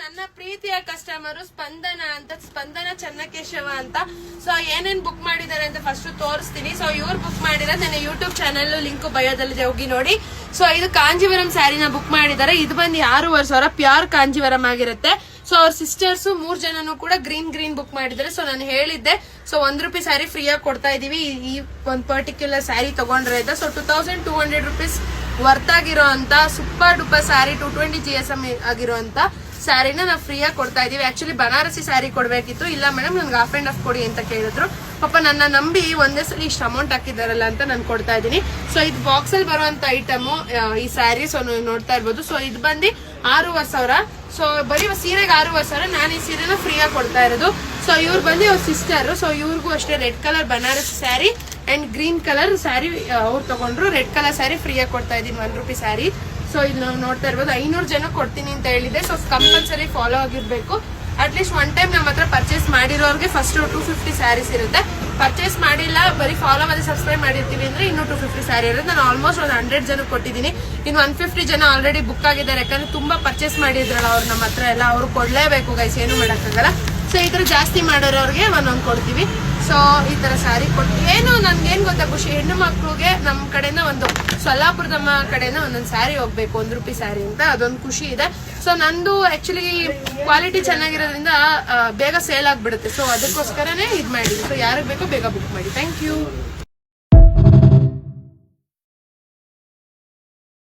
ನನ್ನ ಪ್ರೀತಿಯ ಕಸ್ಟಮರ್ ಸ್ಪಂದನ ಚನ್ನಕೇಶವ ಅಂತ. ಸೊ ಏನೇನ್ ಬುಕ್ ಮಾಡಿದ್ದಾರೆ ಅಂತ ಫಸ್ಟ್ ತೋರಿಸ್ತೀನಿ. ಸೊ ಇವ್ರು ಬುಕ್ ಮಾಡಿರೋದು ನನ್ನ ಯೂಟ್ಯೂಬ್ ಚಾನಲ್ ಲಿಂಕ್ ಬಯೋದಲ್ಲಿದೆ, ಹೋಗಿ ನೋಡಿ. ಸೊ ಇದು ಕಾಂಜೀವರಂ ಸ್ಯಾರಿನ ಬುಕ್ ಮಾಡಿದ್ದಾರೆ. ಇದು ಬಂದು 6,500 ಪ್ಯೂರ್ ಕಾಂಜೀವರಂ ಆಗಿರುತ್ತೆ. ಸೊ ಅವ್ರ ಸಿಸ್ಟರ್ಸ್ 3 ಜನನು ಕೂಡ ಗ್ರೀನ್ ಬುಕ್ ಮಾಡಿದ್ದಾರೆ. ಸೊ ನಾನು ಹೇಳಿದ್ದೆ, ಸೊ ₹1 ಸ್ಯಾರಿ ಫ್ರೀ ಆಗಿ ಕೊಡ್ತಾ ಇದೀವಿ ಈ ಒಂದು ಪರ್ಟಿಕ್ಯುಲರ್ ಸ್ಯಾರಿ ತಗೊಂಡ್ರೆ. ಸೊ 2200 ರೂಪೀಸ್ ವರ್ತ್ ಆಗಿರೋ ಅಂತ ಸೂಪರ್ ಡೂಪರ್ ಸ್ಯಾರಿ 220 GSM ಆಗಿರೋ ಅಂತ ಸ್ಯಾರಿನ ನಾವು ಫ್ರೀ ಆಗಿ ಕೊಡ್ತಾ ಇದೀವಿ. ಆಕ್ಚುಲಿ ಬನಾರಸಿ ಸ್ಯಾರಿ ಕೊಡ್ಬೇಕಿತ್ತು, ಇಲ್ಲ ಮೇಡಮ್ ನನ್ಗೆ ಹಾಫ್ ಅಂಡ್ ಹಾಫ್ ಕೊಡಿ ಅಂತ ಕೇಳಿದ್ರು. ಪಾಪ ನನ್ನ ನಂಬಿ ಒಂದೇ ಸಲ ಇಷ್ಟು ಅಮೌಂಟ್ ಹಾಕಿದಾರಲ್ಲ ಅಂತ ನಾನು ಕೊಡ್ತಾ ಇದೀನಿ. ಸೊ ಇದು ಬಾಕ್ಸ್ ಅಲ್ಲಿ ಬರುವಂತ ಐಟಮ್ ಈ ಸ್ಯಾರಿ. ಸೊ ನೀವು ನೋಡ್ತಾ ಇರ್ಬೋದು. ಸೊ ಇದು ಬಂದು 6,500. ಸೊ ಬರೀ ಸೀರೆಗೆ 6,500. ನಾನು ಈ ಸೀರೆನ ಫ್ರೀ ಆಗಿ ಕೊಡ್ತಾ ಇರೋದು. ಸೊ ಇವ್ರು ಬಂದು ಅವ್ರ ಸಿಸ್ಟರ್. ಸೊ ಇವ್ರಿಗೂ ಅಷ್ಟೇ red colour Banarasi sari and green colour sari ಅವ್ರು ತಗೊಂಡ್ರು. ರೆಡ್ ಕಲರ್ ಸ್ಯಾರಿ ಫ್ರೀ ಆಗಿ ಕೊಡ್ತಾ ಇದೀನಿ, ₹1 ಸ್ಯಾರಿ. ಸೊ ಇಲ್ಲಿ ನಾವು ನೋಡ್ತಾ ಇರ್ಬೋದು 500 ಜನ ಕೊಡ್ತೀನಿ ಅಂತ ಹೇಳಿದೆ. ಸೊ ಕಂಪಲ್ಸರಿ ಫಾಲೋ ಆಗಿರ್ಬೇಕು. ಅಟ್ಲೀಸ್ಟ್ ಒನ್ ಟೈಮ್ ನಮ್ಮ ಹತ್ರ ಪರ್ಚೇಸ್ ಮಾಡಿರೋರಿಗೆ ಫಸ್ಟ್ 250 ಸ್ಯಾರೀಸ್ ಇರುತ್ತೆ. ಪರ್ಚೇಸ್ ಮಾಡಿಲ್ಲ, ಬರೀ ಫಾಲೋ ಮತ್ತೆ ಸಬ್ಸ್ಕ್ರೈಬ್ ಮಾಡಿರ್ತೀವಿ ಅಂದ್ರೆ ಇನ್ನೂ 250 ಸ್ಯಾರಿ ಇರುತ್ತೆ. ನಾನು ಆಲ್ಮೋಸ್ಟ್ ಒಂದು 100 ಜನ ಕೊಟ್ಟಿದ್ದೀನಿ. ಇನ್ನು 150 ಜನ ಆಲ್ರೆಡಿ ಬುಕ್ ಆಗಿದ್ದಾರೆ. ಯಾಕಂದ್ರೆ ತುಂಬಾ ಪರ್ಚೇಸ್ ಮಾಡಿದ್ರಲ್ಲ ಅವ್ರು ನಮ್ಮ ಹತ್ರ ಎಲ್ಲ, ಅವ್ರು ಕೊಡ್ಲೇಬೇಕು ಗೈಸ್, ಏನು ಮಾಡಕ್ಕಾಗಲ್ಲ. ಸೊ ಈ ತರ ಜಾಸ್ತಿ ಮಾಡೋರವ್ರಿಗೆ ಒಂದೊಂದು ಕೊಡ್ತೀವಿ. ಸೊ ಈ ತರ ಸ್ಯಾರಿ ಕೊಟ್ಟು ಏನು ನನ್ಗೇನ್ ಗೊತ್ತಾ ಖುಷಿ, ಹೆಣ್ಣು ಮಕ್ಳಿಗೆ ನಮ್ಮ ಕಡೆಯಿಂದ ಒಂದು ಸೊಲ್ಲಾಪುರದಮ್ಮ ಕಡೆಯಿಂದ ಒಂದೊಂದು ಸ್ಯಾರಿ ಹೋಗ್ಬೇಕು, ₹1 ಸ್ಯಾರಿ ಅಂತ, ಅದೊಂದು ಖುಷಿ ಇದೆ. ಸೊ ನಂದು ಆಕ್ಚುಲಿ ಕ್ವಾಲಿಟಿ ಚೆನ್ನಾಗಿರೋದ್ರಿಂದ ಬೇಗ ಸೇಲ್ ಆಗ್ಬಿಡುತ್ತೆ. ಸೊ ಅದಕ್ಕೋಸ್ಕರನೇ ಇದು ಮಾಡಿ. ಸೊ ಯಾರಿಗೆ ಬೇಕೋ ಬೇಗ ಬುಕ್ ಮಾಡಿ. Thank you.